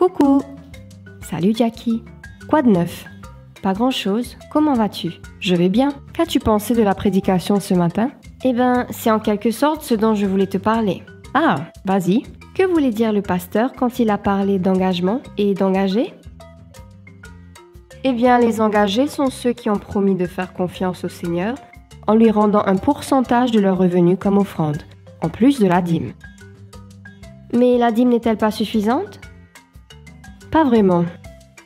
Coucou! Salut Jackie! Quoi de neuf? Pas grand-chose. Comment vas-tu? Je vais bien. Qu'as-tu pensé de la prédication ce matin? Eh ben, c'est en quelque sorte ce dont je voulais te parler. Ah, vas-y. Que voulait dire le pasteur quand il a parlé d'engagement et d'engagés? Eh bien, les engagés sont ceux qui ont promis de faire confiance au Seigneur en lui rendant un pourcentage de leurs revenus comme offrande, en plus de la dîme. Mais la dîme n'est-elle pas suffisante? Pas vraiment.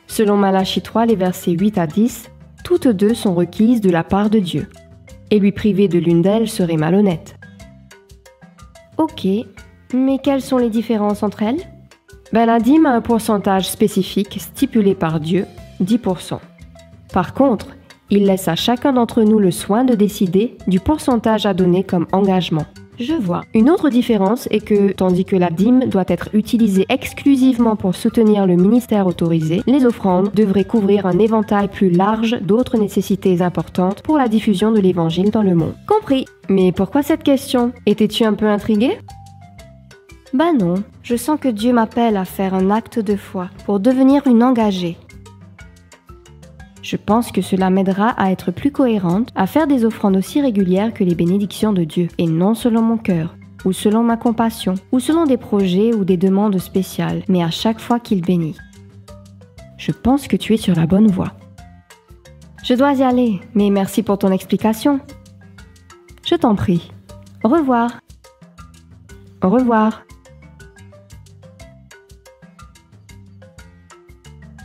Selon Malachie 3, les versets 8 à 10, toutes deux sont requises de la part de Dieu. Et lui priver de l'une d'elles serait malhonnête. Ok, mais quelles sont les différences entre elles? La dîme a un pourcentage spécifique stipulé par Dieu, 10%. Par contre, il laisse à chacun d'entre nous le soin de décider du pourcentage à donner comme engagement. Je vois. Une autre différence est que, tandis que la dîme doit être utilisée exclusivement pour soutenir le ministère autorisé, les offrandes devraient couvrir un éventail plus large d'autres nécessités importantes pour la diffusion de l'Évangile dans le monde. Compris. Mais pourquoi cette question? Étais-tu un peu intrigué? Non, je sens que Dieu m'appelle à faire un acte de foi pour devenir une engagée. Je pense que cela m'aidera à être plus cohérente, à faire des offrandes aussi régulières que les bénédictions de Dieu, et non selon mon cœur, ou selon ma compassion, ou selon des projets ou des demandes spéciales, mais à chaque fois qu'il bénit. Je pense que tu es sur la bonne voie. Je dois y aller, mais merci pour ton explication. Je t'en prie. Au revoir. Au revoir.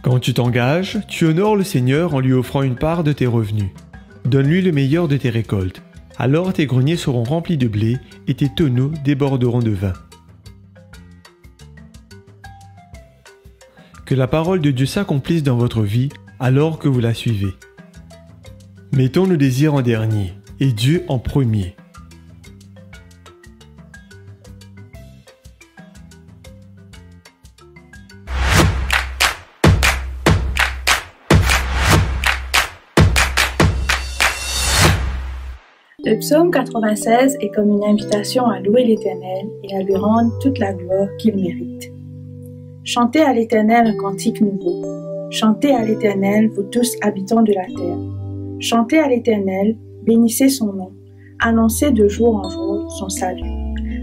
Quand tu t'engages, tu honores le Seigneur en lui offrant une part de tes revenus. Donne-lui le meilleur de tes récoltes. Alors tes greniers seront remplis de blé et tes tonneaux déborderont de vin. Que la parole de Dieu s'accomplisse dans votre vie alors que vous la suivez. Mettons nos désirs en dernier et Dieu en premier. Le psaume 96 est comme une invitation à louer l'Éternel et à lui rendre toute la gloire qu'il mérite. Chantez à l'Éternel un cantique nouveau. Chantez à l'Éternel, vous tous habitants de la terre. Chantez à l'Éternel, bénissez son nom. Annoncez de jour en jour son salut.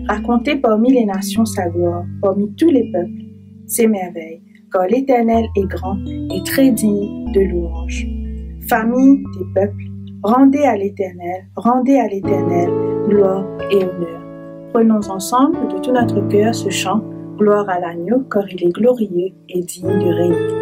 Racontez parmi les nations sa gloire, parmi tous les peuples ses merveilles, car l'Éternel est grand et très digne de louange. Famille des peuples, rendez à l'Éternel, gloire et honneur. Prenons ensemble de tout notre cœur ce chant, gloire à l'agneau, car il est glorieux et digne de régner.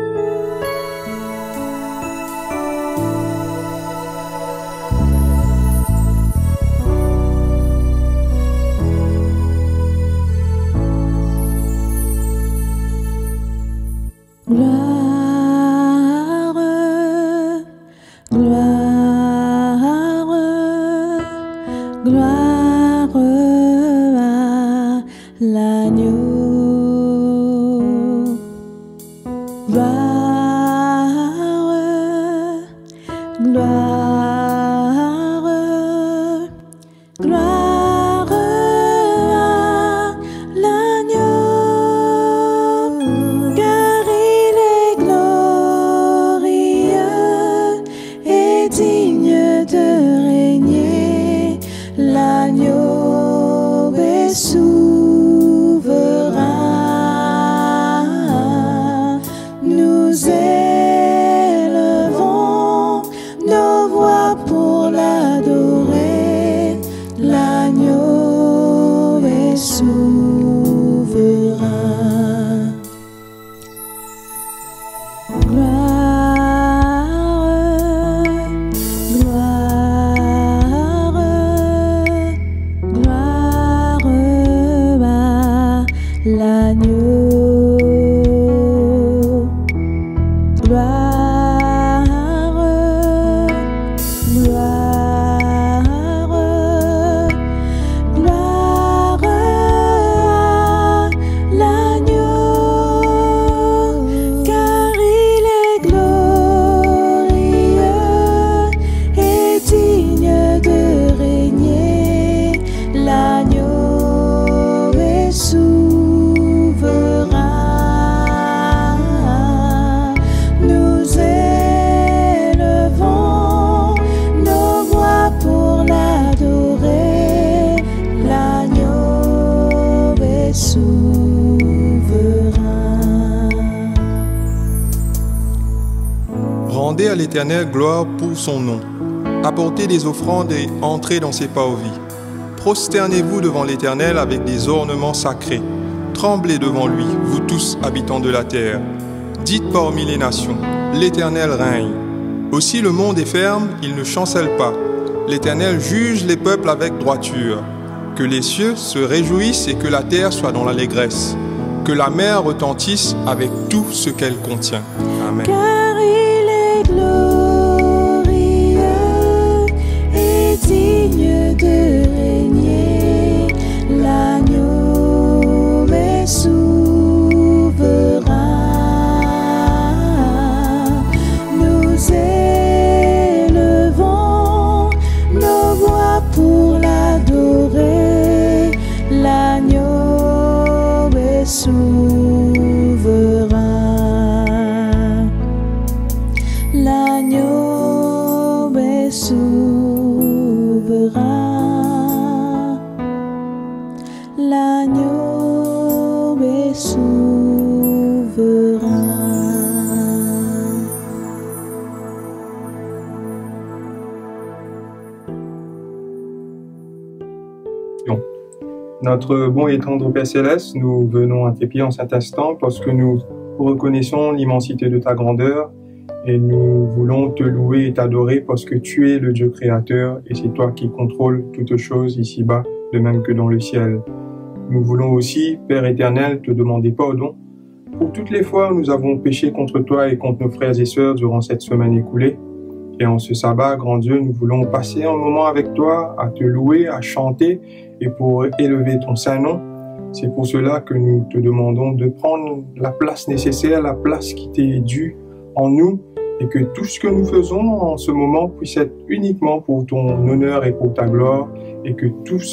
Gloire à l'agneau. Gloire à l'agneau, car il est glorieux et digne de régner. L'agneau est souverain. Nous élevons nos voix Rendez à l'Éternel gloire pour son nom. Apportez des offrandes et entrez dans ses parvis. Prosternez-vous devant l'Éternel avec des ornements sacrés. Tremblez devant lui, vous tous habitants de la terre. Dites parmi les nations, l'Éternel règne. Aussi le monde est ferme, il ne chancelle pas. L'Éternel juge les peuples avec droiture. Que les cieux se réjouissent et que la terre soit dans l'allégresse. Que la mer retentisse avec tout ce qu'elle contient. Amen. Car il est glorieux et digne de régner, l'agneau est souverain. Nous élevons nos voix pour l'adorer, l'agneau est souverain. L'agneau est souverain. L'agneau est souverain. Notre bon et tendre Père Céleste, nous venons à tes pieds en cet instant parce que nous reconnaissons l'immensité de ta grandeur et nous voulons te louer et t'adorer parce que tu es le Dieu créateur et c'est toi qui contrôles toutes choses ici-bas, de même que dans le ciel. Nous voulons aussi, Père éternel, te demander pardon pour toutes les fois où nous avons péché contre toi et contre nos frères et sœurs durant cette semaine écoulée. Et en ce sabbat, grand Dieu, nous voulons passer un moment avec toi, à te louer, à chanter et pour élever ton saint nom. C'est pour cela que nous te demandons de prendre la place nécessaire, la place qui t'est due en nous et que tout ce que nous faisons en ce moment puisse être uniquement pour ton honneur et pour ta gloire et que tous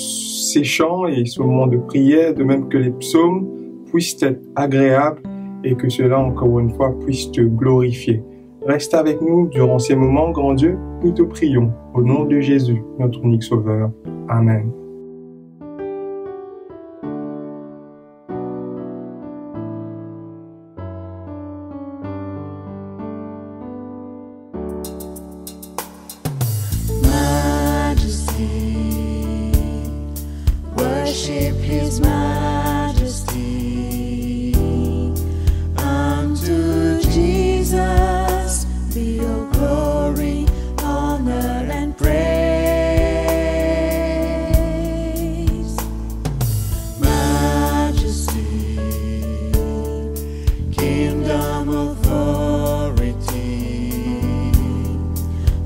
ces chants et ce moment de prière, de même que les psaumes, puissent être agréables et que cela, encore une fois, puisse te glorifier. Reste avec nous durant ces moments, grand Dieu, nous te prions, au nom de Jésus, notre unique Sauveur. Amen. Worship His Majesty. Unto Jesus be all glory, honor, and praise. Majesty, kingdom, authority,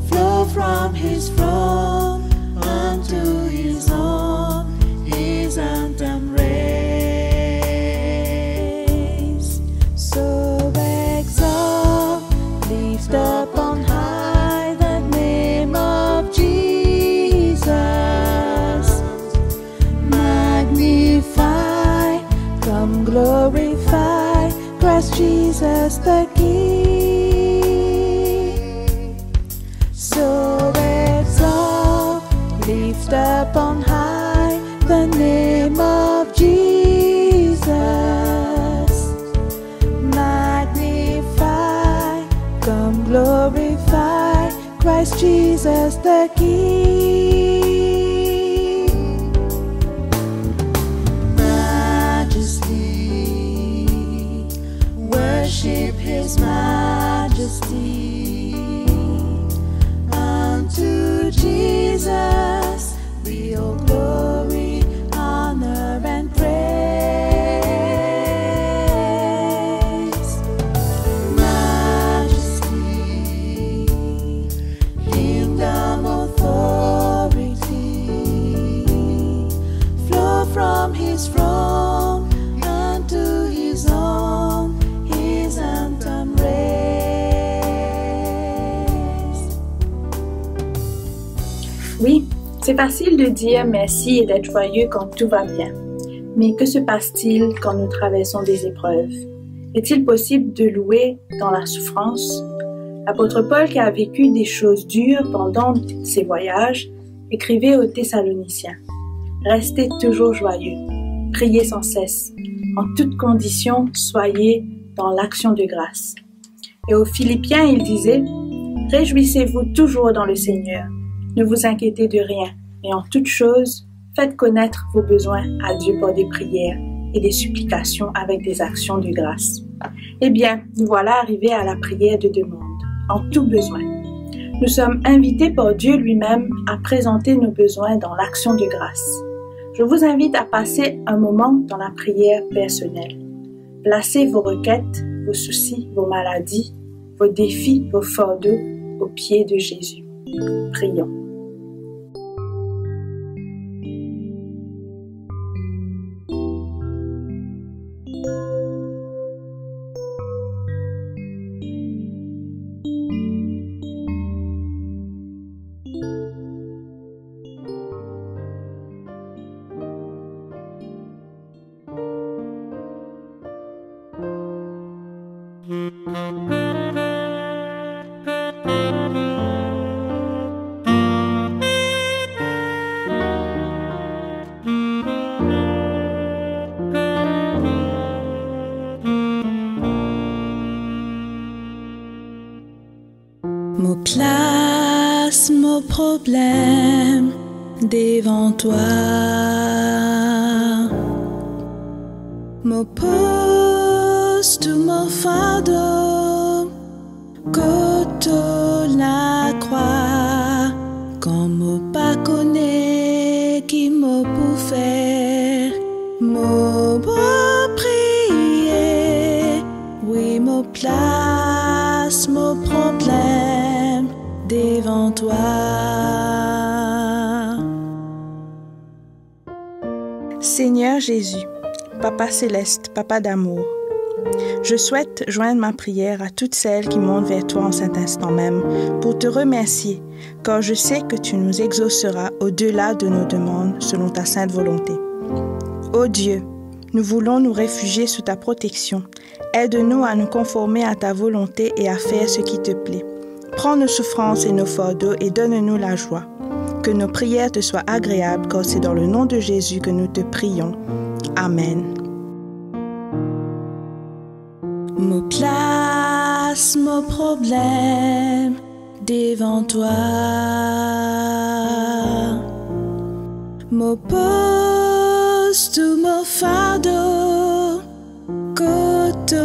flow from His throne unto His own. His anthem raise. So exalt, lift up on high the name of Jesus. Magnify, come glorify Christ Jesus the King. So exalt, lift up on high the name of Jesus. Magnify, come glorify Christ Jesus the King. Majesty, worship His Majesty. Unto Jesus be all glory, honor, and praise. Majesty, kingdom, authority, flow from His throne unto His own. His anthem raise. Oui, c'est facile de dire merci et d'être joyeux quand tout va bien. Mais que se passe-t-il quand nous traversons des épreuves? Est-il possible de louer dans la souffrance? L'apôtre Paul, qui a vécu des choses dures pendant ses voyages, écrivait aux Thessaloniciens: Restez toujours joyeux, priez sans cesse, en toutes conditions, soyez dans l'action de grâce. Et aux Philippiens, il disait: Réjouissez-vous toujours dans le Seigneur. Ne vous inquiétez de rien, mais en toute chose, faites connaître vos besoins à Dieu par des prières et des supplications avec des actions de grâce. Eh bien, nous voilà arrivés à la prière de demande, en tout besoin. Nous sommes invités par Dieu lui-même à présenter nos besoins dans l'action de grâce. Je vous invite à passer un moment dans la prière personnelle. Placez vos requêtes, vos soucis, vos maladies, vos défis, vos fardeaux aux pieds de Jésus. Prions. Me place mon problème devant toi. Me pose tout mon fardeau côté la croix. Comme me pas connaît qui me peut faire. Me prier, oui me place mon problème devant toi. Seigneur Jésus, Papa céleste, Papa d'amour, je souhaite joindre ma prière à toutes celles qui montent vers toi en cet instant même pour te remercier, car je sais que tu nous exauceras au-delà de nos demandes selon ta sainte volonté. Ô Dieu, nous voulons nous réfugier sous ta protection. Aide-nous à nous conformer à ta volonté et à faire ce qui te plaît. Prends nos souffrances et nos fardeaux et donne-nous la joie. Que nos prières te soient agréables, car c'est dans le nom de Jésus que nous te prions. Amen. Me place mon problème devant toi. Me pose tout mon fardeau côté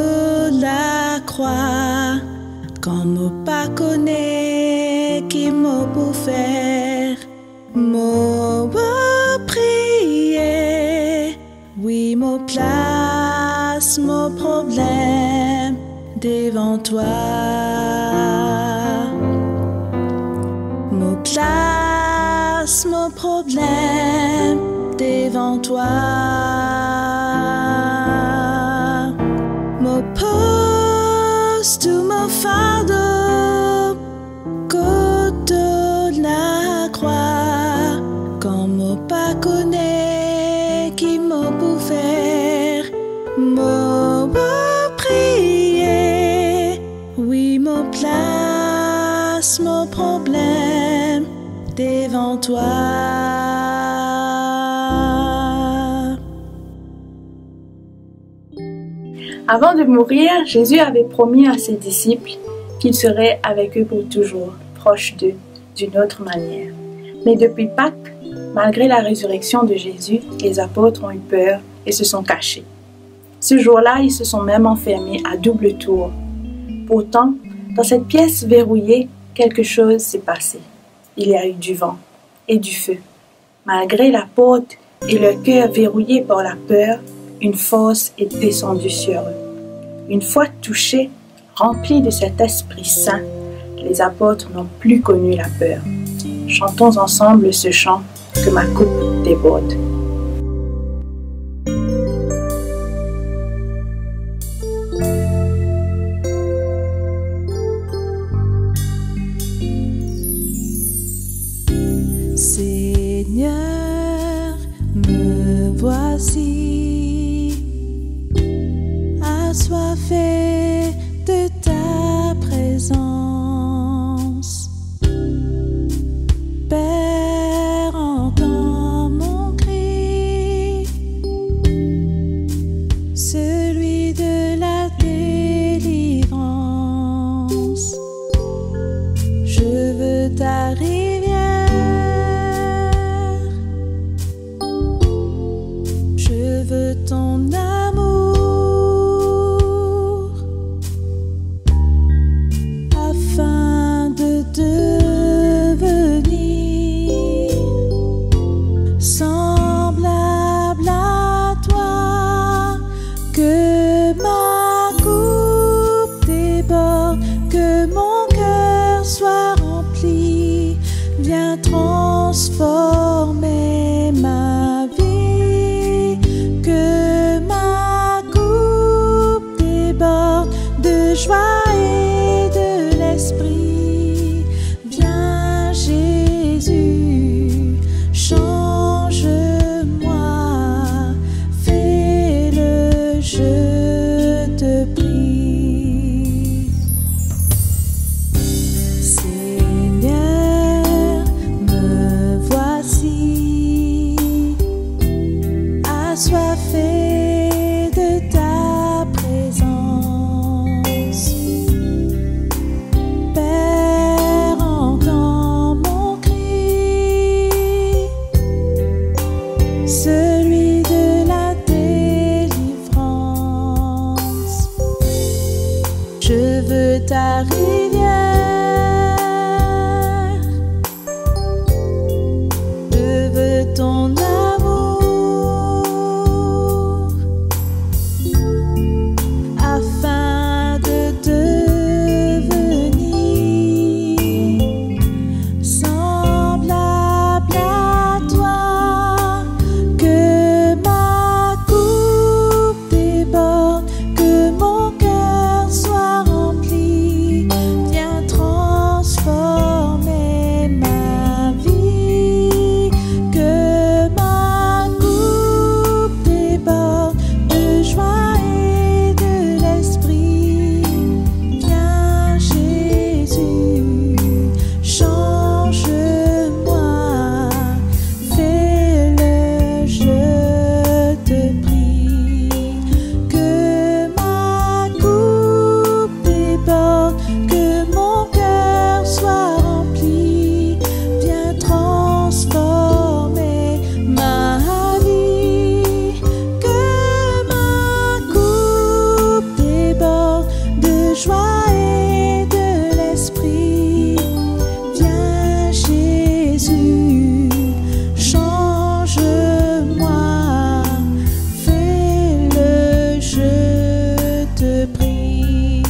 la croix. Quand me pas connaît qui me peut faire. Me prier, oui me place mon problème devant toi. Me place mon problème devant toi. Me pose tout mon fardeau côté la croix. Quand me pas connaît qui me peut faire. Me prier, oui me place mon problème devant toi. Avant de mourir, Jésus avait promis à ses disciples qu'il serait avec eux pour toujours, proche d'eux, d'une autre manière. Mais depuis Pâques, malgré la résurrection de Jésus, les apôtres ont eu peur et se sont cachés. Ce jour-là, ils se sont même enfermés à double tour. Pourtant, dans cette pièce verrouillée, quelque chose s'est passé. Il y a eu du vent et du feu. Malgré la porte et leur cœur verrouillés par la peur, une force est descendue sur eux. Une fois touchés, remplis de cet Esprit Saint, les apôtres n'ont plus connu la peur. Chantons ensemble ce chant que ma coupe déborde. Seigneur, me voici, assoiffé de ta présence. Père, entends mon cri. veux ta rivière, je veux ton amour, afin de devenir semblable à toi, que ma coupe déborde, que mon cœur soit rempli, viens transformer ma vie, que ma coupe déborde de joie et de l'esprit. Viens Jésus, change-moi, fais-le, je te prie. Seigneur, me voici, assoiffé de ta présence. Père, entends mon cri, celui de la délivrance. Je veux ta rivière, je veux ton amour, afin de devenir semblable à toi, que ma coupe déborde, que mon cœur soit rempli, viens transformer ma vie, que ma coupe déborde de joie et de l'esprit. Viens Jésus, change-moi, fais-le, je te prie. Que ma coupe déborde, que mon cœur soit rempli, viens transformer ma vie. Que ma coupe déborde de joie et de l'esprit. Viens Jésus, change-moi, fais-le, je te prie.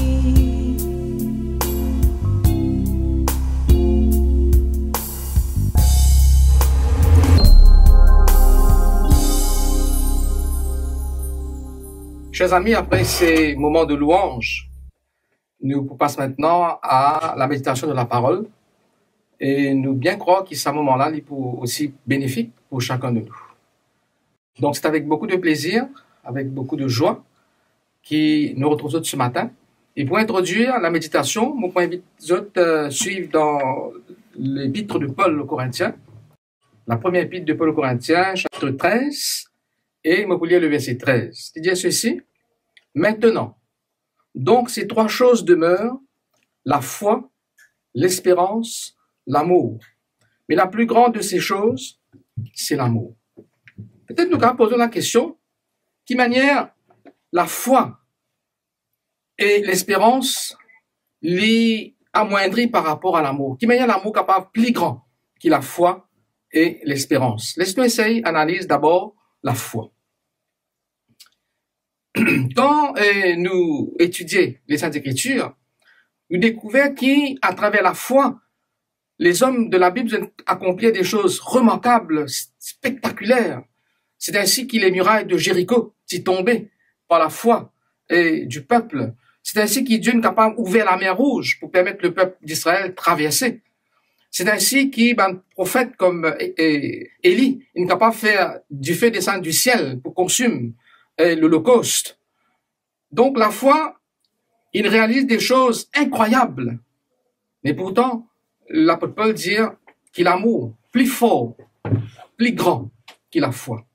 Chers amis, après ces moments de louange, nous passons maintenant à la méditation de la parole. Et nous bien croire que ce moment-là est aussi bénéfique pour chacun de nous. Donc c'est avec beaucoup de plaisir, avec beaucoup de joie, que nous retrouvons ce matin. Et pour introduire la méditation, je vous invite à suivre dans l'épître de Paul aux Corinthiens, la première épître de Paul aux Corinthiens, chapitre 13, et je vais lire le verset 13, qui dit ceci: Maintenant, donc ces trois choses demeurent, la foi, l'espérance, l'amour. Mais la plus grande de ces choses, c'est l'amour. Peut-être nous allons poser la question, qui manière la foi et l'espérance les amoindrit par rapport à l'amour? Qui manière l'amour capable plus grand que la foi et l'espérance? Laisse-nous essayer d'analyser d'abord la foi. Quand nous étudions les Saintes Écritures, nous découvrons qu'à travers la foi, les hommes de la Bible accomplirent des choses remarquables, spectaculaires. C'est ainsi que les murailles de Jéricho sont tombées par la foi du peuple. C'est ainsi que Dieu est capable d'ouvrir la mer Rouge pour permettre le peuple d'Israël de traverser. C'est ainsi qu'un prophète comme Élie est capable de faire du feu descendre du ciel pour consumer l'Holocauste. Donc la foi, il réalise des choses incroyables. Mais pourtant, l'apôtre Paul dit qu'il a l'amour plus fort, plus grand que la foi.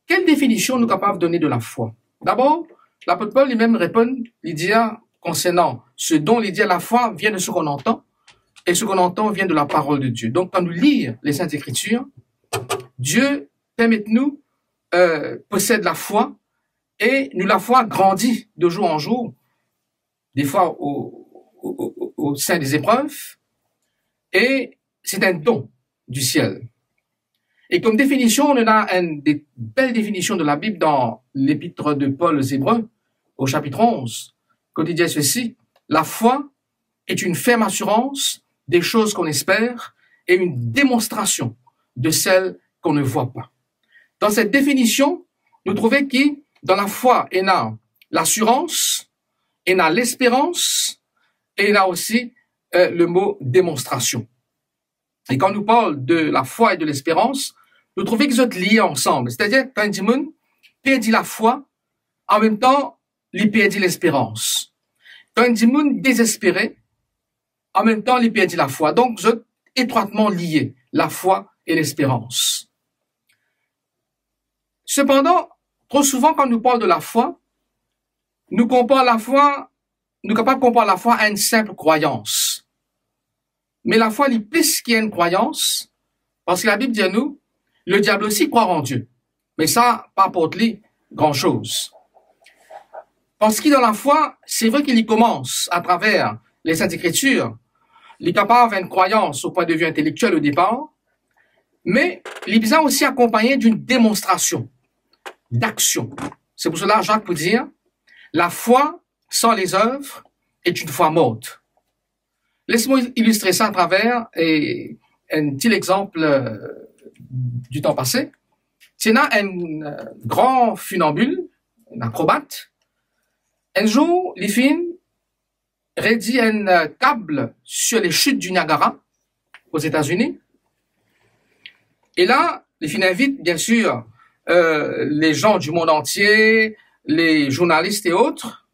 Quelle définition nous sommes capables de donner de la foi? D'abord, l'apôtre Paul lui-même répond, il dit concernant ce dont il dit la foi vient de ce qu'on entend, et ce qu'on entend vient de la parole de Dieu. Donc, quand nous lisons les Saintes Écritures, Dieu, permette-nous, possède la foi, et nous la foi grandit de jour en jour, des fois au sein des épreuves, et c'est un don du ciel. Et comme définition, on a une des belles définitions de la Bible dans l'épître de Paul aux Hébreux, au chapitre 11, quand il dit ceci: la foi est une ferme assurance des choses qu'on espère et une démonstration de celles qu'on ne voit pas. Dans cette définition, nous trouvons que dans la foi, il y a l'assurance, il y a l'espérance, et il y a aussi le mot démonstration. Et quand nous parlons de la foi et de l'espérance, nous trouvons qu'ils sont liés ensemble. C'est-à-dire, quand il perdit la foi, en même temps, il perdit l'espérance. Quand il dit désespéré, en même temps, il perdit la foi. Donc, ils sont étroitement liés, la foi et l'espérance. Cependant, trop souvent, quand nous parlons de la foi, nous comparons la foi, nous sommes capables de comparer la foi à une simple croyance. Mais la foi, il est plus qu'une croyance, parce que la Bible dit à nous, le diable aussi croit en Dieu. Mais ça, pas apporte-lui grand-chose. Parce que dans la foi, c'est vrai qu'il y commence à travers les Saintes Écritures. Il est capable d'avoir une croyance au point de vue intellectuel au départ, mais il est besoin aussi accompagné d'une démonstration, d'action. C'est pour cela, Jacques peut dire, la foi sans les œuvres est une foi morte. Laisse-moi illustrer ça à travers un petit exemple du temps passé. C'est un grand funambule, un acrobate. Un jour, les filles rédit un câble sur les chutes du Niagara aux États-Unis. Et là, les filles invitent, bien sûr, les gens du monde entier, les journalistes et autres,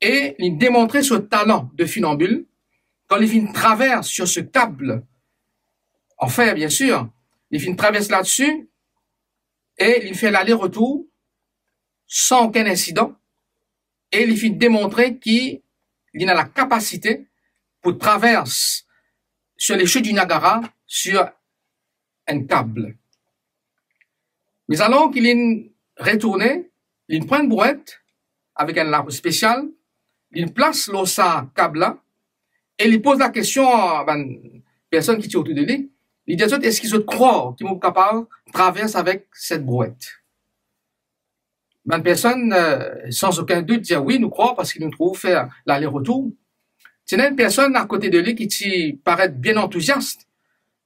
et ils démontraient ce talent de funambule. Quand les filles traversent sur ce câble, en fer, bien sûr, les filles traversent là-dessus, et ils font l'aller-retour sans aucun incident, et les filles démontraient qu'il a la capacité pour traverser sur les chutes du Niagara sur un câble. Mais alors qu'il est retourné, il prend une brouette avec un arbre spécial, il place l'ossa câble-là, et il pose la question à une personne qui est autour de lui. Il dit, est-ce qu'ils croient qu'ils sont capables de traverser avec cette brouette? Une personne, sans aucun doute, dit oui, nous croyons parce qu'il nous trouve faire l'aller-retour. C'est une personne à côté de lui qui paraît bien enthousiaste.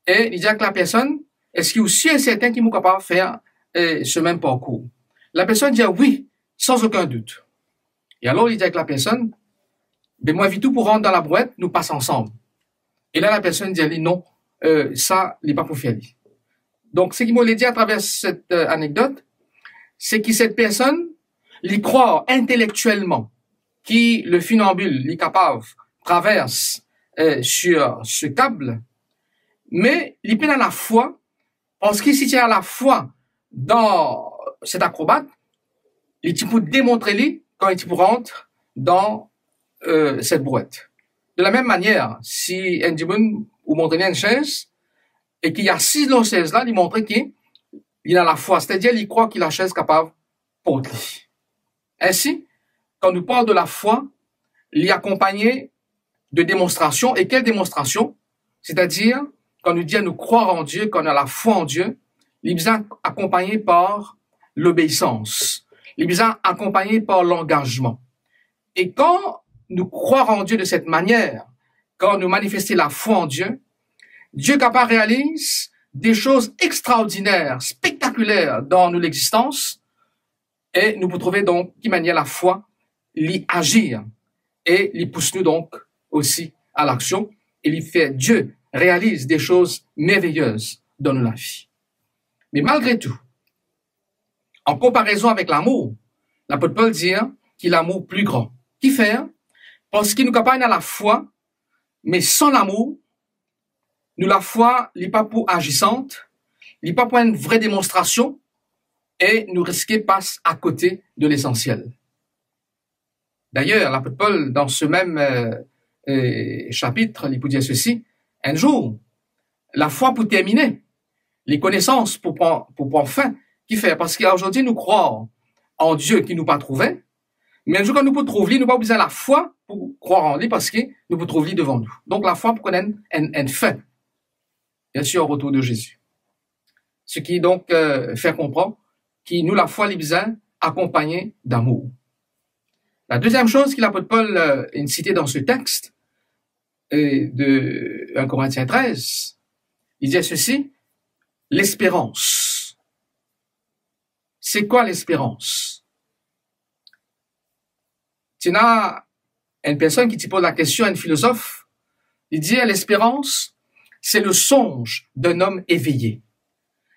Et il dit à la personne, est-ce qu'il est aussi certain qu'ils sont capables de faire ce même parcours? La personne dit oui, sans aucun doute. Et alors, il dit avec la personne, ben moi, vite tout pour rentrer dans la brouette, nous passons ensemble. Et là, la personne dit, non, ça, il n'est pas pour faire. Donc, ce qu'il m'a dit à travers cette anecdote, c'est que cette personne, il croit intellectuellement que le funambule est capable traverse sur ce câble, mais il peine à la foi, parce que si tu as la foi dans cet acrobate, il peut démontrer lui quand il rentre dans cette brouette. De la même manière, si un dimanche vous montre une chaise et qu'il y a 6 dans chaise là, il montre qu'il a la foi, c'est-à-dire il croit qu'il a la chaise capable de porter. Ainsi, quand nous parlons de la foi, il est accompagné de démonstrations. Et quelle démonstration? C'est-à-dire, quand nous disons nous croire en Dieu, quand on a la foi en Dieu, il est bien accompagné par l'obéissance. Il est bien accompagné par l'engagement. Et quand nous croire en Dieu de cette manière, quand nous manifestons la foi en Dieu, Dieu capable réalise des choses extraordinaires, spectaculaires dans notre existence, et nous pouvons trouver donc qui manière la foi l'y agir et l'y pousse nous donc aussi à l'action et l'y fait Dieu réalise des choses merveilleuses dans notre vie. Mais malgré tout, en comparaison avec l'amour, l'apôtre Paul dit qu'il a l'amour plus grand. Qui fait? Parce qu'il nous capable à la foi, mais sans l'amour, nous la foi n'est pas pour agissante, n'est pas pour une vraie démonstration, et nous risquons passe à côté de l'essentiel. D'ailleurs, l'apôtre Paul, dans ce même chapitre, il peut dire ceci. Un jour, la foi pour terminer, les connaissances pour prendre fin, qui fait? Parce qu'aujourd'hui, nous croyons en Dieu qui nous pas trouvé, mais un jour quand nous pouvons trouver, nous pas besoin de la foi pour croire en lui parce que nous pouvons trouver devant nous. Donc la foi pour connaître un fait, bien sûr, au retour de Jésus. Ce qui donc fait comprendre que nous, la foi, les besoin accompagnée d'amour. La deuxième chose que l'apôtre Paul a cité dans ce texte de 1 Corinthiens 13, il dit ceci, l'espérance. C'est quoi l'espérance? Tu as une personne qui te pose la question, un philosophe, il dit l'espérance, c'est le songe d'un homme éveillé.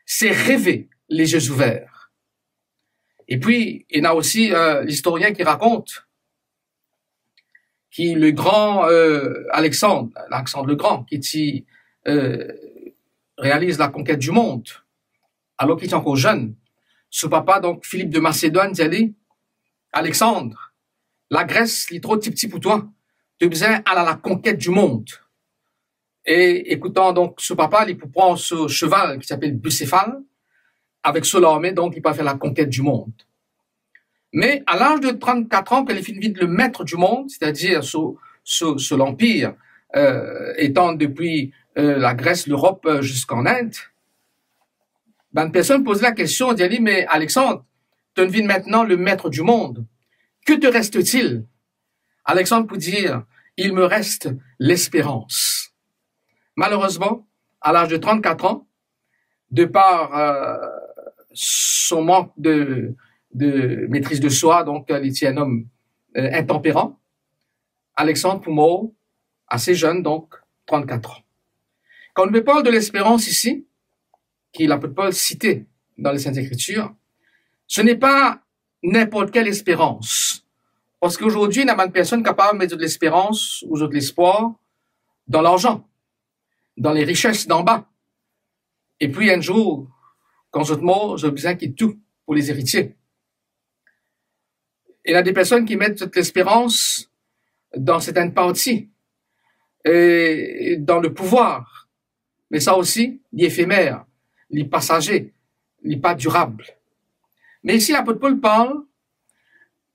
C'est rêver les yeux ouverts. Et puis, il y a aussi l'historien qui raconte qui le grand Alexandre le Grand, qui réalise la conquête du monde, alors qu'il est encore jeune. Ce papa, donc Philippe de Macédoine, dit Alexandre, la Grèce, il est trop petit pour toi. Tu as besoin à la conquête du monde. Et écoutant donc ce papa, il peut prendre ce cheval qui s'appelle Bucéphale, avec ce l'armée, donc il peut faire la conquête du monde. Mais à l'âge de 34 ans, quand il finit le maître du monde, c'est-à-dire sous l'Empire, étant depuis la Grèce, l'Europe jusqu'en Inde, une personne pose la question, elle dit, mais Alexandre, tu deviens maintenant le maître du monde. Que te reste-t-il? Alexandre peut dire, il me reste l'espérance. Malheureusement, à l'âge de 34 ans, de par son manque de maîtrise de soi, donc il était un homme intempérant, Alexandre Poumeau, assez jeune, donc 34 ans. Quand on parle de l'espérance ici, qui l'apôtre Paul cité dans les Saintes Écritures, ce n'est pas n'importe quelle espérance. Parce qu'aujourd'hui, il n'y a pas de personne capable de mettre de l'espérance ou de l'espoir dans l'argent, dans les richesses d'en bas. Et puis un jour, quand je te mors, j'ai besoin qu'il y ait tout pour les héritiers. Il y a des personnes qui mettent toute l'espérance dans certaines parties, et dans le pouvoir. Mais ça aussi, l'éphémère, les passagers, les pas durables. Mais ici, l'apôtre Paul parle,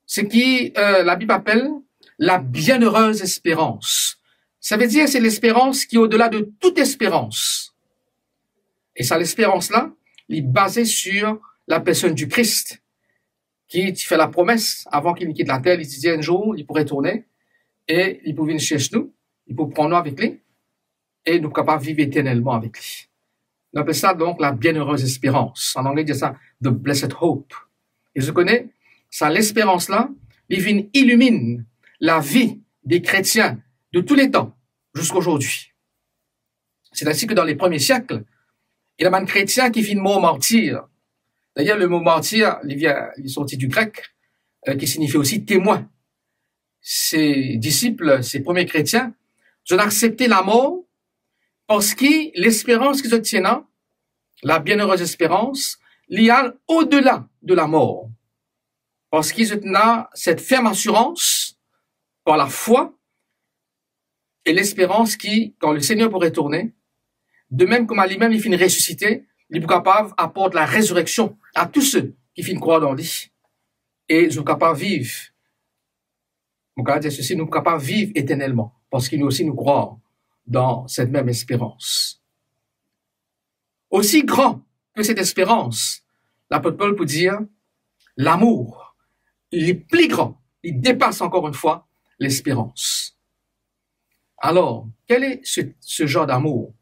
ce qui la Bible appelle la bienheureuse espérance. Ça veut dire c'est l'espérance qui est au-delà de toute espérance. Et ça, l'espérance-là, elle est basée sur la personne du Christ, qui fait la promesse, avant qu'il quitte la terre, il disait un jour, il pourrait tourner, et il pourrait venir chez nous, il pourrait prendre nous avec lui, et nous capables de vivre éternellement avec lui. On appelle ça donc la bienheureuse espérance. En anglais, il dit ça, the blessed hope. Et je connais, ça, l'espérance-là, il illumine la vie des chrétiens de tous les temps, jusqu'à aujourd'hui. C'est ainsi que dans les premiers siècles, il y a un chrétien qui fit le mot martyr. D'ailleurs, le mot martyr, il est sorti du grec, qui signifie aussi témoin. Ses disciples, ses premiers chrétiens, ils ont accepté la mort parce que l'espérance qu'ils obtiennent, la bienheureuse espérance, il y a au-delà de la mort. Parce qu'ils ont cette ferme assurance par la foi et l'espérance qui, quand le Seigneur pourrait tourner, de même comme à lui-même, il finit ressuscité, il est capable d'apporter la résurrection à tous ceux qui finissent croire dans lui. Et ils sont capables de vivre. Mon cas dit ceci, nous sommes capables de vivre éternellement. Parce qu'il nous aussi nous croire dans cette même espérance. Aussi grand que cette espérance, l'apôtre Paul peut dire, l'amour, il est plus grand, il dépasse encore une fois l'espérance. Alors, quel est ce genre d'amour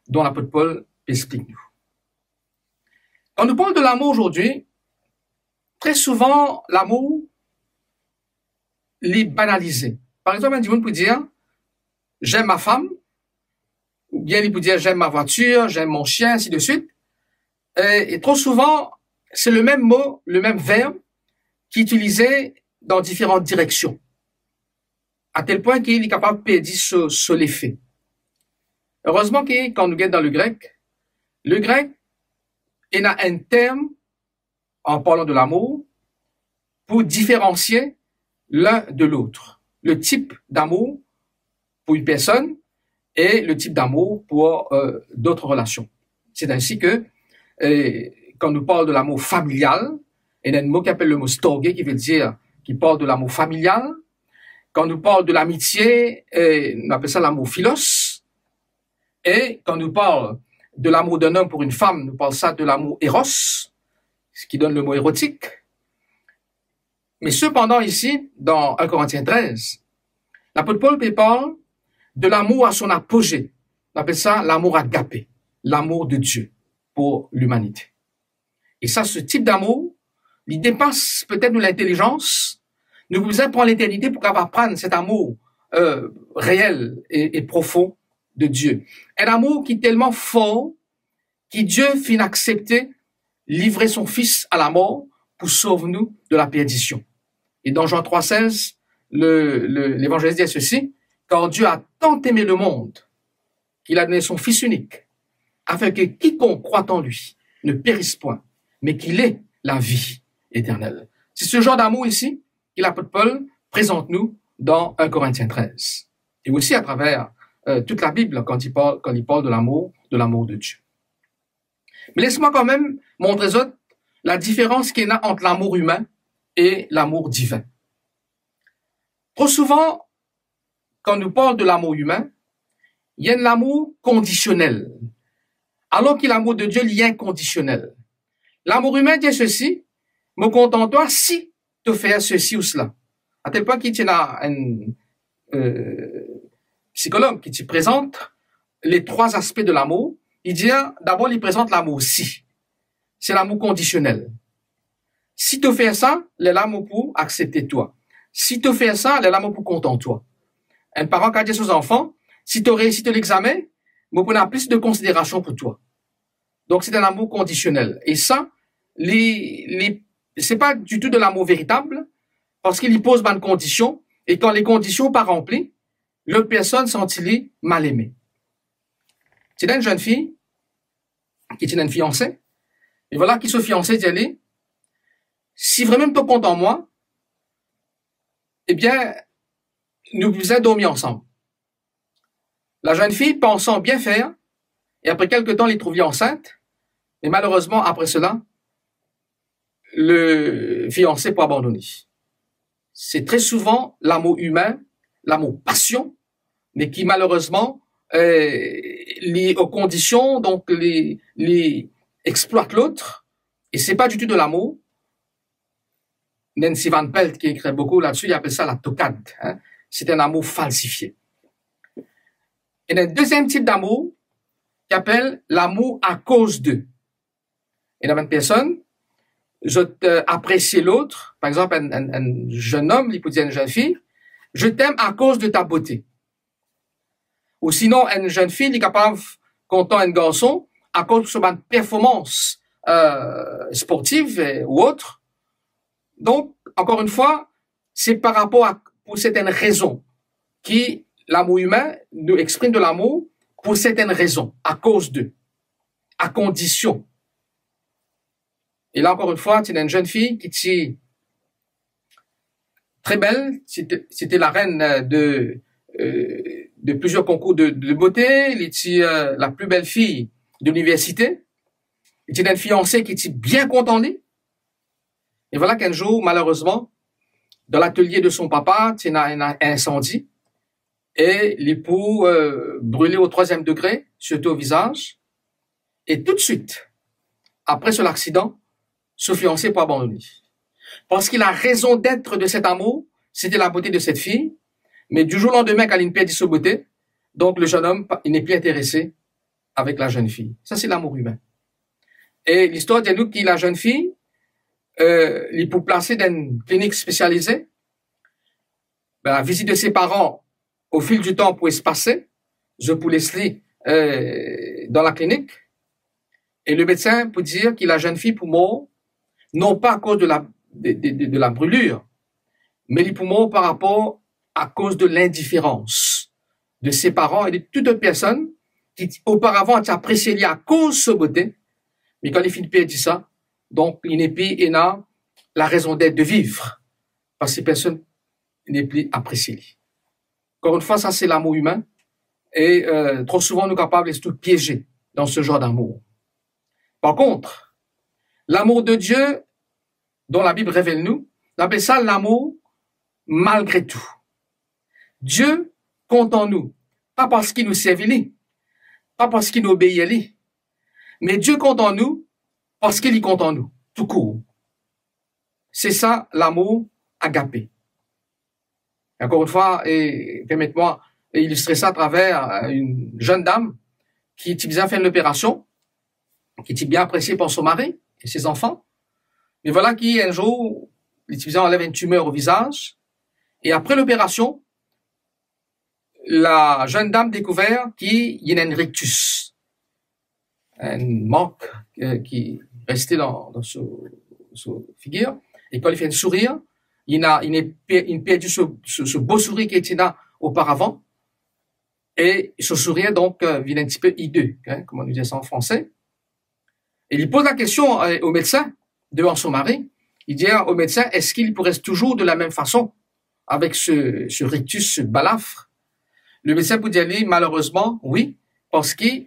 dont l'apôtre Paul explique-nous? Quand nous parlons de l'amour aujourd'hui, très souvent, l'amour est banalisé. Par exemple, un monde peut dire, j'aime ma femme, ou bien il peut dire, j'aime ma voiture, j'aime mon chien, ainsi de suite. Et trop souvent, c'est le même mot, le même verbe, qui est utilisé dans différentes directions. À tel point qu'il est capable de perdre ce l'effet. Heureusement que quand nous regardons dans le grec, il a un terme, en parlant de l'amour, pour différencier l'un de l'autre. Le type d'amour pour une personne et le type d'amour pour d'autres relations. C'est ainsi que quand nous parlons de l'amour familial, il y a un mot qui appelle le mot storge, qui parle de l'amour familial. Quand nous parlons de l'amitié, on appelle ça l'amour philos. Et quand nous parlons de l'amour d'un homme pour une femme, nous parlons ça de l'amour éros, ce qui donne le mot érotique. Mais cependant ici, dans 1 Corinthiens 13, l'apôtre Paul parle de l'amour à son apogée. On appelle ça l'amour agapé, l'amour de Dieu pour l'humanité. Et ça, ce type d'amour, il dépasse peut-être de l'intelligence. Nous vous prendre l'éternité pour qu'on va prendre cet amour réel et profond de Dieu. Un amour qui est tellement fort, qui Dieu finit accepter, livrer son Fils à la mort pour sauver nous de la perdition. Et dans Jean 3,16, l'évangéliste dit ceci, car Dieu a tant aimé le monde qu'il a donné son Fils unique, afin que quiconque croit en lui ne périsse point, mais qu'il ait la vie éternelle. C'est ce genre d'amour ici que l'apôtre Paul présente nous dans 1 Corinthiens 13. Et aussi à travers toute la Bible quand il parle de l'amour de Dieu. Mais laisse-moi quand même montrer la différence qu'il y a entre l'amour humain et l'amour divin. Trop souvent, quand nous parlons de l'amour humain, il y a l'amour conditionnel, alors que l'amour de Dieu il est inconditionnel. L'amour humain dit ceci, me contente-toi si tu fais ceci ou cela. À tel point qu'il y a un psychologue qui te présente les 3 aspects de l'amour. Il dit, d'abord, il présente l'amour si. C'est l'amour conditionnel. Si tu fais ça, l'amour pour accepter toi. Si tu fais ça, l'amour pour contenter toi. Un parent qui a dit aux enfants, si tu réussis l'examen, je prends plus de considération pour toi. Donc, c'est un amour conditionnel. Et ça, c'est pas du tout de l'amour véritable, parce qu'il y pose bonnes conditions, et quand les conditions pas remplies, l'autre personne sent-il mal aimé. C'est une jeune fille, qui est une fiancée, et voilà qui se fiancée d'y aller. Si vraiment tu comptes en moi, eh bien, nous vous êtes dormis ensemble. La jeune fille, pensant bien faire, et après quelque temps, elle est trouvée enceinte, mais malheureusement, après cela, le fiancé peut abandonner. C'est très souvent l'amour humain, l'amour passion, mais qui malheureusement lié aux conditions, donc les exploite l'autre, et c'est pas du tout de l'amour. Nancy Van Pelt, qui écrit beaucoup là-dessus, il appelle ça la tocade. Hein? C'est un amour falsifié. Et un deuxième type d'amour, qui appelle l'amour à cause d'eux. Et la même personne, je apprécie l'autre, par exemple, un jeune homme, il peut dire à une jeune fille, je t'aime à cause de ta beauté. Ou sinon, une jeune fille, il est capable, content un garçon, à cause de sa performance sportive ou autre. Donc, encore une fois, c'est par rapport à pour certaines raisons qui l'amour humain nous exprime de l'amour pour certaines raisons, à cause d'eux, à condition. Et là, encore une fois, c'est une jeune fille qui était très belle, c'était la reine de plusieurs concours de beauté, elle était la plus belle fille de l'université, elle était une fiancée qui était bien contente. Et voilà qu'un jour, malheureusement, dans l'atelier de son papa, il y a un incendie et l'époux brûlé au 3e degré, surtout au visage. Et tout de suite, après cet accident, ce fiancé peut abandonner. Parce qu'il a raison d'être de cet amour, c'était la beauté de cette fille, mais du jour au lendemain, quand il perd sa beauté, donc le jeune homme, il n'est plus intéressé avec la jeune fille. Ça, c'est l'amour humain. Et l'histoire dit nous que la jeune fille, il peut placer dans une clinique spécialisée. Ben, la visite de ses parents, au fil du temps, pouvait se passer. Je peux laisser dans la clinique. Et le médecin peut dire que la jeune fille peut mourir, non pas à cause de la brûlure, mais il peut mourir par rapport à cause de l'indifférence de ses parents et de toute autre personne qui auparavant a apprécié à cause de sa beauté, mais quand les filles de dit ça, donc il n'est plus et n'a la raison d'être de vivre, parce que personne n'est plus apprécié. Encore une fois, ça c'est l'amour humain. Et trop souvent, nous sommes capables de se piéger dans ce genre d'amour. Par contre, l'amour de Dieu, dont la Bible révèle nous, on appelle ça l'amour malgré tout. Dieu compte en nous, pas parce qu'il nous servit, pas parce qu'il nous obéit, mais Dieu compte en nous parce qu'il y compte en nous, tout court. C'est ça l'amour agapé. Encore une fois, et permettez-moi d'illustrer ça à travers une jeune dame qui était bien fait l'opération, qui était bien appréciée par son mari et ses enfants. Mais voilà qui, un jour, l'utilisant enlève une tumeur au visage. Et après l'opération, la jeune dame découvert qu'il y a un rictus, un manque qui restait dans sa figure. Et quand il fait un sourire, il a perdu ce beau sourire qui était là auparavant. Et ce sourire, donc, vient un petit peu hideux, hein, comme on dit ça en français. Et il pose la question au médecin, devant son mari. Il dit au médecin, est-ce qu'il pourrait toujours de la même façon, avec ce rictus, ce balafre? Le médecin peut dire, malheureusement, oui, parce que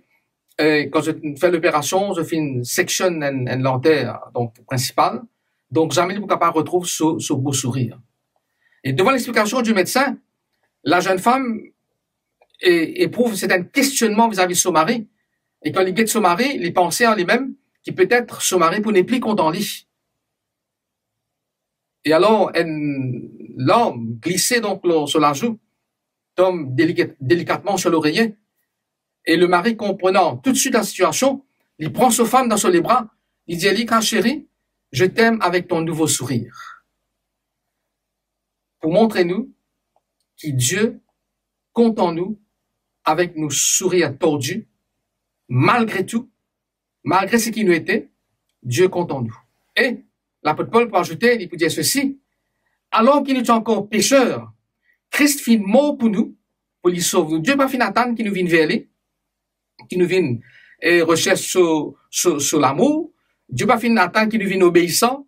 quand je fais l'opération, je fais une section en dentaire, donc principale. Donc, jamais le capable retrouve ce beau sourire. Et devant l'explication du médecin, la jeune femme éprouve un questionnement vis-à-vis de son mari. Et quand il guette son mari, il pensait en lui-même qu'il peut-être son mari n'est plus content lui. Et alors, l'homme glissait donc sur la joue, tombe délicatement sur l'oreiller. Et le mari, comprenant tout de suite la situation, il prend sa femme dans les bras. Il dit, Elika, chérie, je t'aime avec ton nouveau sourire. Pour montrer nous que Dieu compte en nous avec nos sourires tordus, malgré tout, malgré ce qui nous était, Dieu compte en nous. Et l'apôtre Paul peut ajouter, il peut dire ceci, alors qu'il est encore pécheur, Christ fit mort pour nous, pour lui sauver. Dieu pas fin attendre qu'il nous vienne vers lui, qu'il nous vienne et recherche sur l'amour. Dieu pas fin attendre qu'il nous vienne obéissant,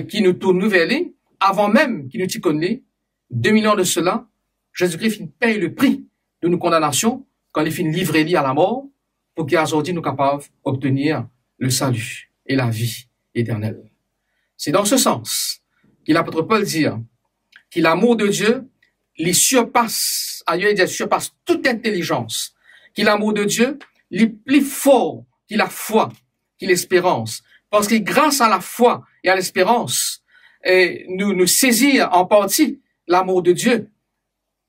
qu'il nous tourne vers lui, avant même qu'il nous t'y connaisse. 2000 ans de cela, Jésus-Christ paye le prix de nos condamnations quand il finit livrer lui à la mort pour qu'aujourd'hui nous capables d'obtenir le salut et la vie éternelle. C'est dans ce sens que l'apôtre Paul dit que l'amour de Dieu les surpasse, ailleurs il dit surpasse toute intelligence, que l'amour de Dieu est plus fort que la foi, que l'espérance, parce que grâce à la foi et à l'espérance, nous saisir en partie l'amour de Dieu.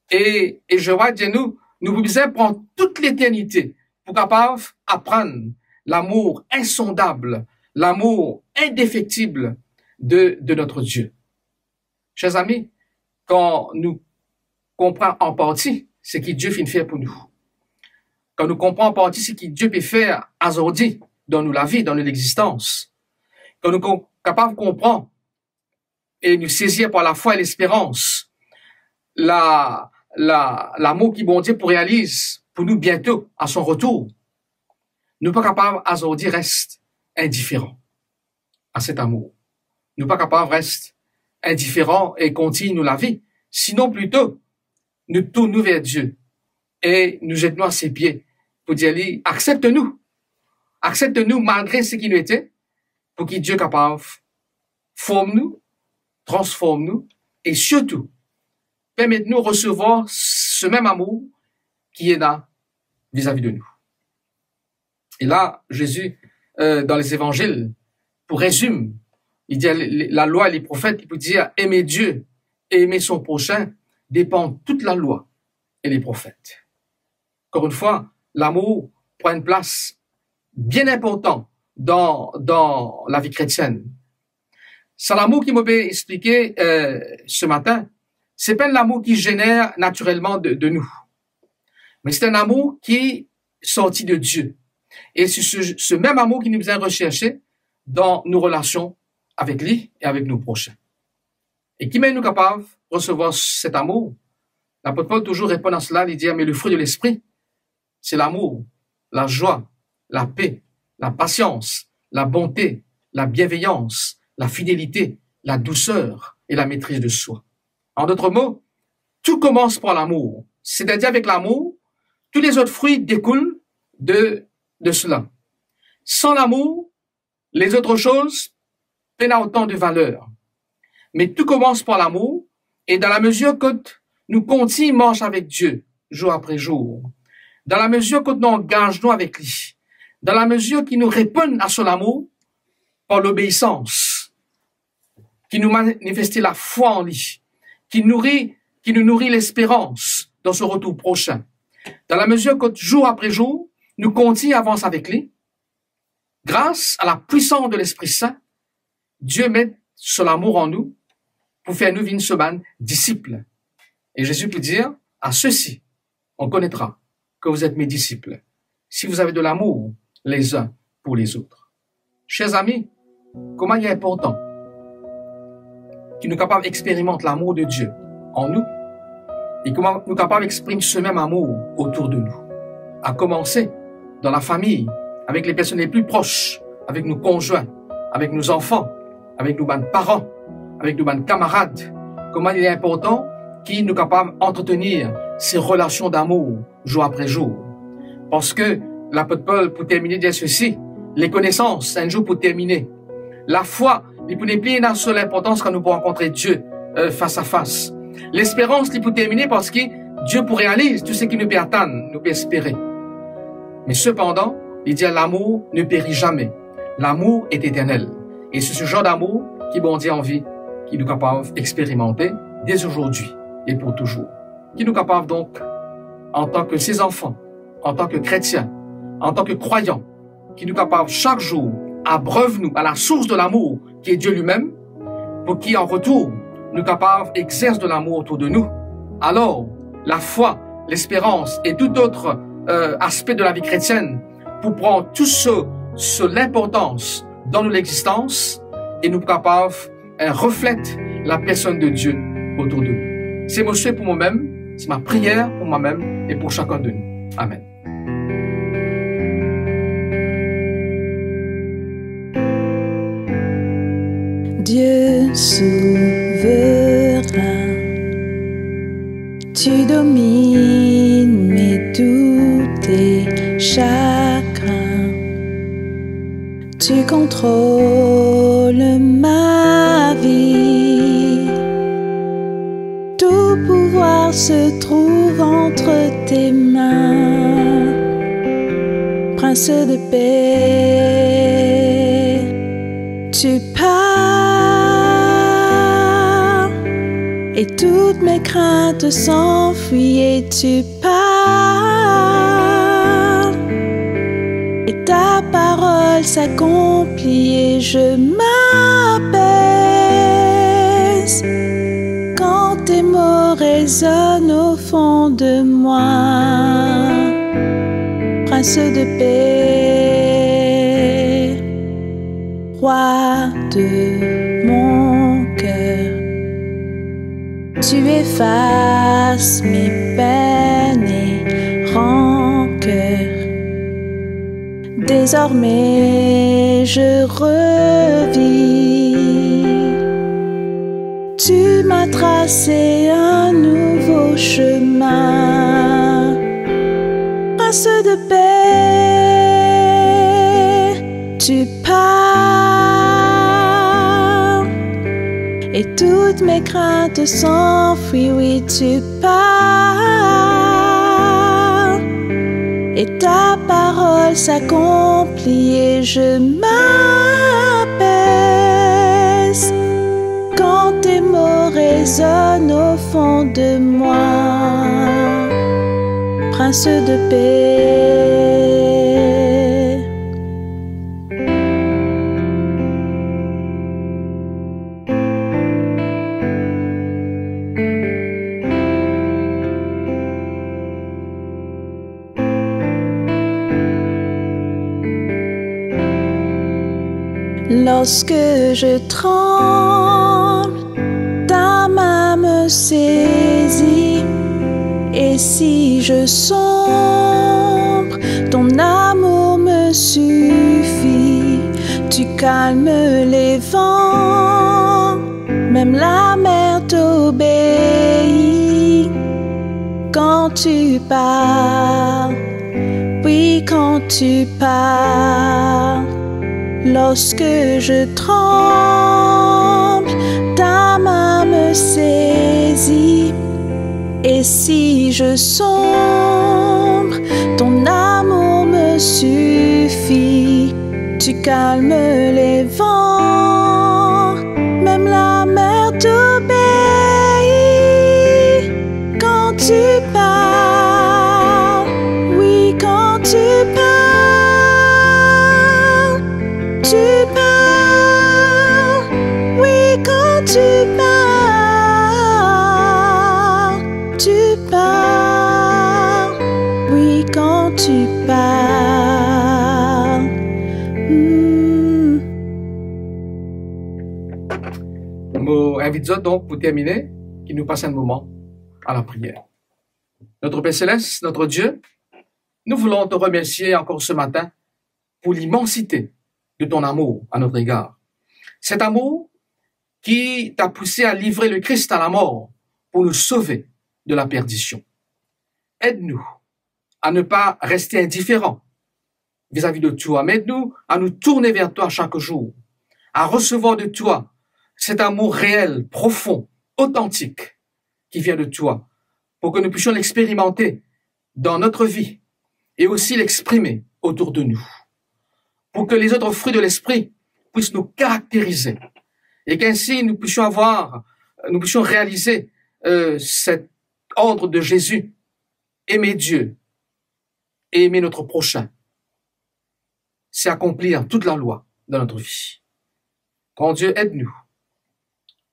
Et je vois dire nous pouvons prendre toute l'éternité pour capable apprendre l'amour insondable, l'amour indéfectible de notre Dieu. Chers amis, quand nous comprenons en partie ce que Dieu fait faire pour nous, quand nous comprenons en partie ce que Dieu peut faire aujourd'hui dans nous la vie, dans l'existence, quand nous sommes capables de comprendre et nous saisir par la foi et l'espérance l'amour qui bon Dieu pour réalise pour nous bientôt à son retour, nous pas capables aujourd'hui rester indifférents à cet amour. Nous pas capables rester indifférents et continuer la vie. Sinon plutôt, nous tournons vers Dieu et nous jetons à ses pieds pour dire, accepte-nous malgré ce qui nous était, pour que Dieu capable forme-nous, transforme-nous et surtout, permette-nous de recevoir ce même amour qui est là vis-à-vis de nous. Et là, Jésus, dans les évangiles, pour résumer, il dit la loi et les prophètes, il peut dire aimer Dieu et aimer son prochain dépend toute la loi et les prophètes. Encore une fois, l'amour prend une place bien importante dans la vie chrétienne. C'est l'amour qui m'a expliqué ce matin. C'est pas l'amour qui génère naturellement de nous, mais c'est un amour qui est sorti de Dieu. Et c'est ce même amour qui nous vient rechercher dans nos relations avec lui et avec nos prochains. Et qui mène nous capables de recevoir cet amour. L'apôtre Paul toujours répond à cela, il dit, mais le fruit de l'esprit, c'est l'amour, la joie, la paix, la patience, la bonté, la bienveillance, la fidélité, la douceur et la maîtrise de soi. En d'autres mots, tout commence par l'amour c'est-à-dire avec l'amour, tous les autres fruits découlent de cela. Sans l'amour, les autres choses prennent autant de valeur. Mais tout commence par l'amour, et dans la mesure que nous continuons à marcher avec Dieu, jour après jour, dans la mesure que nous engageons avec lui, dans la mesure qu'il nous répond à son amour par l'obéissance, qui nous manifeste la foi en lui, qui nous nourrit l'espérance dans son retour prochain. Dans la mesure que jour après jour, nous continuons à avancer avec lui, grâce à la puissance de l'Esprit Saint, Dieu met son amour en nous pour faire nous une semaine disciples. Et Jésus peut dire, à ceux-ci, on connaîtra que vous êtes mes disciples, si vous avez de l'amour les uns pour les autres. Chers amis, comment il est important qu'il nous capable d'expérimenter l'amour de Dieu en nous et comment nous capables d'exprimer ce même amour autour de nous. À commencer dans la famille, avec les personnes les plus proches, avec nos conjoints, avec nos enfants, avec nos parents, avec nos camarades. Comment il est important qu'il nous capables d'entretenir ces relations d'amour jour après jour. Parce que l'apôtre Paul, pour terminer, dit ceci, les connaissances, un jour pour terminer. La foi, il peut plus une seule importance quand nous pourrons rencontrer Dieu face à face. L'espérance, il peut terminer parce que Dieu pour réaliser tout ce qui nous peut attendre, nous peut espérer. Mais cependant, il dit l'amour ne périt jamais. L'amour est éternel. Et c'est ce genre d'amour qui bon Dieu a envie, qui nous capable d'expérimenter dès aujourd'hui et pour toujours. Qui nous capable donc, en tant que ses enfants, en tant que chrétiens, en tant que croyants, qui nous capable chaque jour abreuve-nous à la source de l'amour qui est Dieu lui-même, pour qui en retour, nous capables exerce de l'amour autour de nous. Alors, la foi, l'espérance et tout autre aspect de la vie chrétienne pour prendre tout l'importance dans notre existence et nous capables reflète la personne de Dieu autour de nous. C'est mon souhait pour moi-même, c'est ma prière pour moi-même et pour chacun de nous. Amen. Dieu souverain, tu domines mes doutes et chagrins, tu contrôles ma vie, tout pouvoir se trouve entre tes mains, Prince de paix, tu pars, et toutes mes craintes s'enfuient et tu pars, et ta parole s'accomplit et je m'apaise quand tes mots résonnent au fond de moi, Prince de paix, Roi de mon cœur. Tu effaces mes peines et rancœurs. Désormais je revis. Tu m'as tracé un nouveau chemin, Prince de paix, tu pars, et toutes mes craintes s'enfuient, oui tu pars, et ta parole s'accomplit et je m'apaise quand tes mots résonnent au fond de moi, Prince de paix. Lorsque je tremble, ta main me saisit, et si je sombre, ton amour me suffit. Tu calmes les vents, même la mer t'obéit. Quand tu parles, oui quand tu parles. Lorsque je tremble, ta main me saisit. Et si je sombre, ton amour me suffit. Tu calmes les vents, même la mer t'obéit. Quand tu parles, oui quand tu parles, oui quand tu parles, oui quand tu parles. Nous invitons donc pour terminer qu'il nous passe un moment à la prière. Notre Père Céleste, notre Dieu, nous voulons te remercier encore ce matin pour l'immensité de ton amour à notre égard. Cet amour qui t'a poussé à livrer le Christ à la mort pour nous sauver de la perdition. Aide-nous à ne pas rester indifférents vis-à-vis de toi, mais aide-nous à nous tourner vers toi chaque jour, à recevoir de toi cet amour réel, profond, authentique qui vient de toi, pour que nous puissions l'expérimenter dans notre vie et aussi l'exprimer autour de nous, pour que les autres fruits de l'esprit puissent nous caractériser et qu'ainsi nous puissions réaliser cet ordre de Jésus, aimer Dieu et aimer notre prochain. C'est accomplir toute la loi dans notre vie. Grand Dieu, aide-nous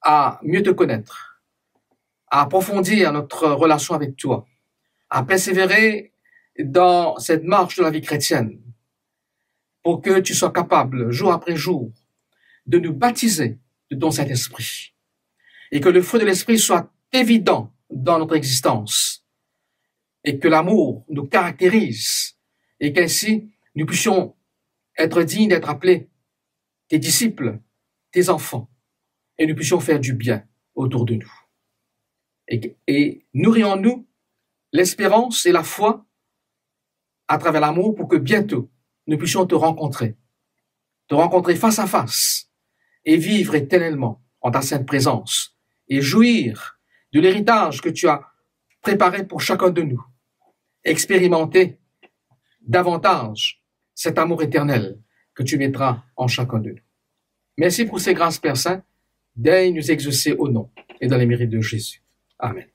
à mieux te connaître, à approfondir notre relation avec toi, à persévérer dans cette marche de la vie chrétienne, pour que tu sois capable, jour après jour, de nous baptiser de ton Saint-Esprit, et que le fruit de l'Esprit soit évident dans notre existence, et que l'amour nous caractérise, et qu'ainsi nous puissions être dignes d'être appelés tes disciples, tes enfants, et nous puissions faire du bien autour de nous. Et nourrissons-nous l'espérance et la foi à travers l'amour pour que bientôt nous puissions te rencontrer face à face et vivre éternellement en ta sainte présence et jouir de l'héritage que tu as préparé pour chacun de nous. Expérimenter davantage cet amour éternel que tu mettras en chacun de nous. Merci pour ces grâces, Père Saint. Daigne nous exaucer au nom et dans les mérites de Jésus. Amen.